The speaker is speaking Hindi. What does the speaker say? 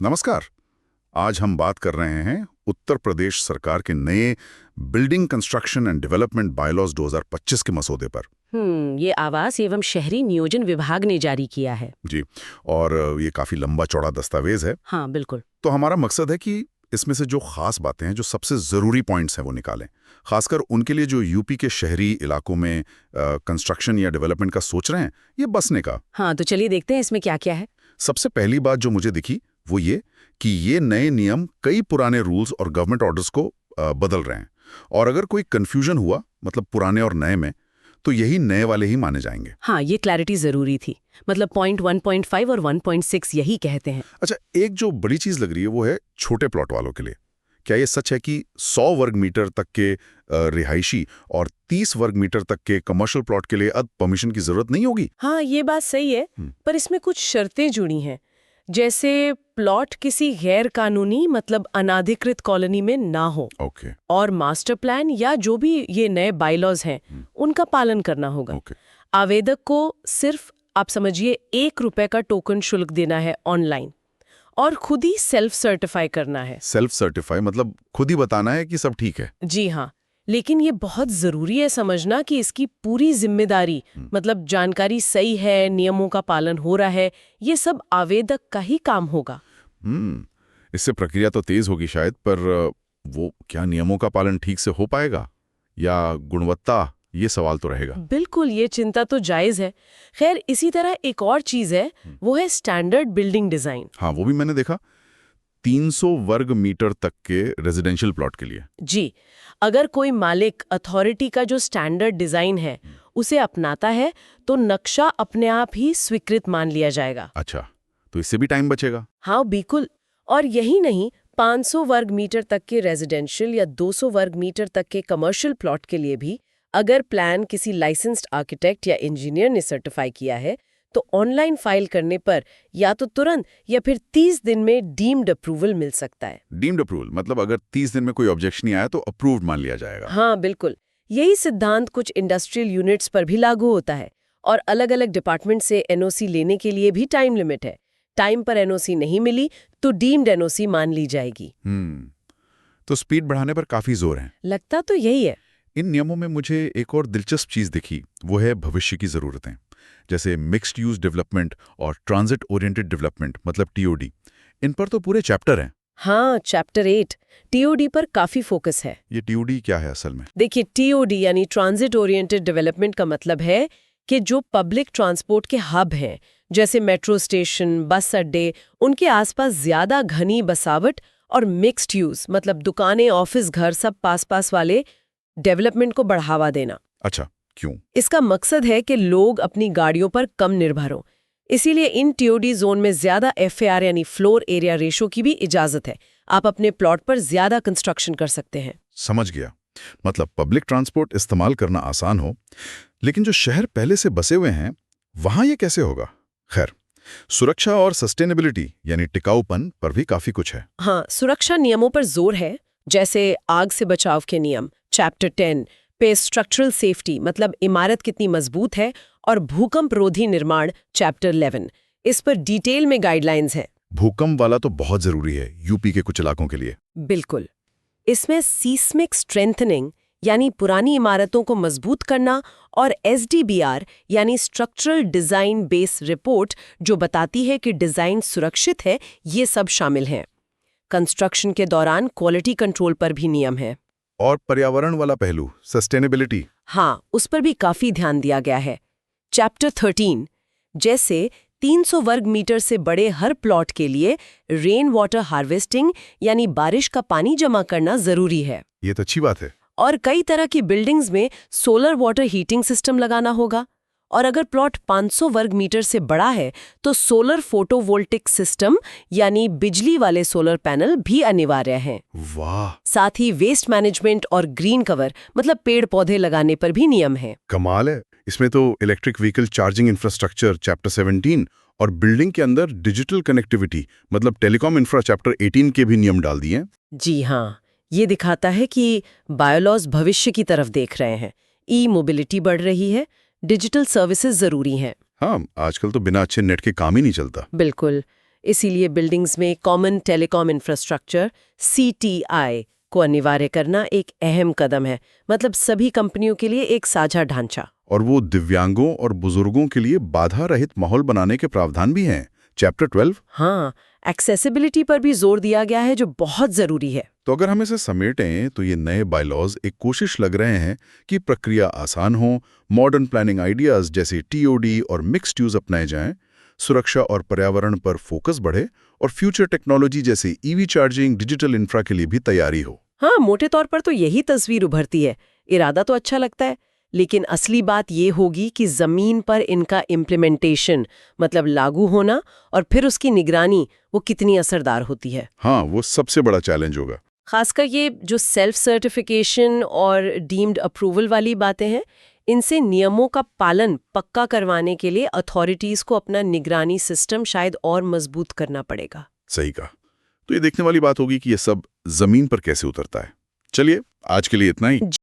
नमस्कार। आज हम बात कर रहे हैं उत्तर प्रदेश सरकार के नए building construction and development bylaws 2025 के मसौदे पर। ये आवास एवं शहरी नियोजन विभाग ने जारी किया है। जी, और ये काफी लंबा चौड़ा दस्तावेज है। हाँ, बिल्कुल। तो हमारा मकसद है कि इसमें से जो खास बातें हैं, जो सबसे जरूरी पॉइंट्स हैं, वो निकालें। खासकर उनके लिए जो यूपी के शहरी इलाकों में कंस्ट्रक्शन या डेवलपमेंट का सोच रहे हैं, ये बसने का। हाँ, तो चलिए देखते हैं इसमें क्या क्या है। सबसे पहली बात जो मुझे दिखी वो ये कि ये नए नियम कई पुराने रूल्स और गवर्नमेंट ऑर्डर्स को बदल रहे हैं। और अगर कोई कंफ्यूजन हुआ, मतलब पुराने और नए में, तो यही नए वाले ही माने जाएंगे। हाँ, ये क्लैरिटी जरूरी थी। मतलब पॉइंट 1.5 और 1.6 यही कहते हैं। अच्छा, एक जो बड़ी चीज लग रही है वो है छोटे प्लॉट वालों के लिए। क्या ये सच है कि 100 वर्ग मीटर तक के रिहायशी और 30 वर्ग मीटर तक के कमर्शियल प्लॉट के लिए अब परमिशन की जरूरत नहीं होगी? हाँ, ये बात सही है, पर इसमें कुछ शर्तें जुड़ी हैं। जैसे प्लॉट किसी गैर कानूनी मतलब अनाधिकृत कॉलोनी में ना हो। ओके। और मास्टर प्लान या जो भी ये नए बायलॉज हैं, उनका पालन करना होगा। ओके। आवेदक को सिर्फ आप समझिए ₹1 का टोकन शुल्क देना है ऑनलाइन, और खुद ही सेल्फ सर्टिफाई करना है। सेल्फ सर्टिफाई मतलब खुद ही बताना है कि सब ठीक है? जी हाँ, लेकिन ये बहुत जरूरी है समझना कि इसकी पूरी जिम्मेदारी मतलब जानकारी सही है, नियमों का पालन हो रहा है, ये सब आवेदक का ही काम होगा। इससे प्रक्रिया तो तेज होगी शायद, पर वो क्या नियमों का पालन ठीक से हो पाएगा या गुणवत्ता, ये सवाल तो रहेगा। बिल्कुल, ये चिंता तो जायज है। खैर, इसी तरह एक और चीज है, वो है स्टैंडर्ड बिल्डिंग डिजाइन। हाँ, वो भी मैंने देखा, 300 वर्ग मीटर तक के रेजिडेंशियल प्लॉट के लिए। जी, अगर कोई मालिक अथॉरिटी का जो स्टैंडर्ड डिजाइन है उसे अपनाता है तो नक्शा अपने आप ही स्वीकृत मान लिया जाएगा। अच्छा, तो इससे भी टाइम बचेगा। हाँ, बिल्कुल। और यही नहीं, 500 वर्ग मीटर तक के रेजिडेंशियल या 200 वर्ग मीटर तक के कमर्शियल प्लॉट के लिए भी अगर प्लान किसी लाइसेंस्ड आर्किटेक्ट या इंजीनियर ने सर्टिफाई किया है तो ऑनलाइन फाइल करने पर या तो तुरंत या फिर 30 दिन में डीम्ड अप्रूवल मिल सकता है। डीम्ड अप्रूवल मतलब अगर 30 दिन में कोई ऑब्जेक्शन नहीं आया तो अप्रूव्ड मान लिया जाएगा। हाँ, बिल्कुल। यही सिद्धांत कुछ इंडस्ट्रियल यूनिट्स पर भी लागू होता है, और अलग अलग डिपार्टमेंट से एनओसी लेने के लिए भी टाइम लिमिट है। टाइम पर एनओसी नहीं मिली तो डीम्ड एनओसी मान ली जाएगी। तो स्पीड बढ़ाने पर काफी जोर है। लगता तो यही है। इन नियमों में मुझे एक और दिलचस्प चीज दिखी, वो है भविष्य की जरूरतें, जैसे मिक्स्ड यूज डेवलपमेंट और ट्रांजिट ओरिएंटेड डेवलपमेंट मतलब टीओडी। इन पर तो पूरे चैप्टर हैं। हाँ, चैप्टर 8 टीओडी पर काफी फोकस है। ये टीओडी क्या है असल में? देखिए, टीओडी यानी ट्रांजिट ओरिएंटेड डेवलपमेंट का मतलब है कि जो पब्लिक ट्रांसपोर्ट के हब हैं, जैसे मेट्रो स्टेशन, बस अड्डे, उनके आसपास ज्यादा घनी बसावट और मिक्स्ड यूज मतलब दुकानें, ऑफिस, घर सब पास पास वाले डेवलपमेंट को बढ़ावा देना। अच्छा, क्यों? इसका मकसद है कि लोग अपनी गाड़ियों पर कम निर्भर हों। इसीलिए इन टीओडी जोन में ज्यादा एफएआर यानी फ्लोर एरिया रेशो की भी इजाजत है। आप अपने प्लॉट पर ज्यादा कंस्ट्रक्शन कर सकते हैं। समझ गया। मतलब पब्लिक ट्रांसपोर्ट इस्तेमाल करना आसान हो, लेकिन जो शहर पहले से बसे हुए हैं वहां ये कैसे होगा? खैर, सुरक्षा और सस्टेनेबिलिटी यानी टिकाऊपन पर भी काफी कुछ है। हाँ, सुरक्षा नियमों पर जोर है, जैसे आग से बचाव के नियम चैप्टर 10 पे, स्ट्रक्चरल सेफ्टी मतलब इमारत कितनी मजबूत है, और भूकंप रोधी निर्माण चैप्टर 11, इस पर डिटेल में गाइडलाइंस हैं। भूकंप वाला तो बहुत जरूरी है यूपी के कुछ इलाकों के लिए। बिल्कुल। इसमें सीस्मिक स्ट्रेंथनिंग यानी पुरानी इमारतों को मजबूत करना, और एसडीबीआर यानी स्ट्रक्चरल डिजाइन बेस रिपोर्ट जो बताती है कि डिजाइन सुरक्षित है, ये सब शामिल हैं। कंस्ट्रक्शन के दौरान क्वालिटी कंट्रोल पर भी नियम है। और पर्यावरण वाला पहलू सस्टेनेबिलिटी, हाँ, उस पर भी काफी ध्यान दिया गया है। चैप्टर 13 जैसे 300 वर्ग मीटर से बड़े हर प्लॉट के लिए रेन वाटर हार्वेस्टिंग यानी बारिश का पानी जमा करना जरूरी है। ये तो अच्छी बात है। और कई तरह की बिल्डिंग्स में सोलर वाटर हीटिंग सिस्टम लगाना होगा। और अगर प्लॉट 500 वर्ग मीटर से बड़ा है तो सोलर फोटोवोल्टिक सिस्टम यानी बिजली वाले सोलर पैनल भी अनिवार्य हैं। वाह! साथ ही वेस्ट मैनेजमेंट और ग्रीन कवर मतलब पेड़ पौधे लगाने पर भी नियम है। कमाल है। इसमें तो electric vehicle charging infrastructure chapter 17 और बिल्डिंग के अंदर डिजिटल कनेक्टिविटी मतलब टेलीकॉम इंफ्रा चैप्टर 18 के भी नियम डाल दिए हैं। जी हाँ, ये दिखाता है कि बायोलॉज भविष्य की तरफ देख रहे हैं। ई मोबिलिटी बढ़ रही है, डिजिटल सर्विसेज जरूरी हैं। हाँ, आजकल तो बिना अच्छे नेट के काम ही नहीं चलता। बिल्कुल। इसीलिए बिल्डिंग्स में कॉमन टेलीकॉम इंफ्रास्ट्रक्चर CTI को अनिवार्य करना एक अहम कदम है। मतलब सभी कंपनियों के लिए एक साझा ढांचा। और वो दिव्यांगों और बुजुर्गों के लिए बाधा रहित माहौल बनाने के प्रावधान भी हैं, चैप्टर 12। हाँ, एक्सेसिबिलिटी पर भी जोर दिया गया है, जो बहुत जरूरी है। तो अगर हम इसे समेटें तो ये नए बायलॉज एक कोशिश लग रहे हैं कि प्रक्रिया आसान हो, मॉडर्न प्लानिंग आइडियाज जैसे TOD और मिक्स्ड यूज अपनाए जाएं, सुरक्षा और पर्यावरण पर फोकस बढ़े और फ्यूचर टेक्नोलॉजी जैसे EV चार्जिंग, डिजिटल इंफ्रा के लिए भी तैयारी हो। हाँ, मोटे तौर पर तो यही तस्वीर उभरती है। इरादा तो अच्छा लगता है, लेकिन असली बात ये होगी कि जमीन पर इनका इम्प्लीमेंटेशन, मतलब लागू होना और फिर उसकी निगरानी, वो कितनी असरदार होती है। हाँ, वो सबसे बड़ा चैलेंज होगा। खासकर ये जो सेल्फ सर्टिफिकेशन और डीम्ड अप्रूवल वाली बातें हैं, इनसे नियमों का पालन पक्का करवाने के लिए अथॉरिटीज को अपना निगरानी सिस्टम शायद और मजबूत करना पड़ेगा। सही कहा। तो ये देखने वाली बात होगी कि ये सब जमीन पर कैसे उतरता है। चलिए, आज के लिए इतना ही।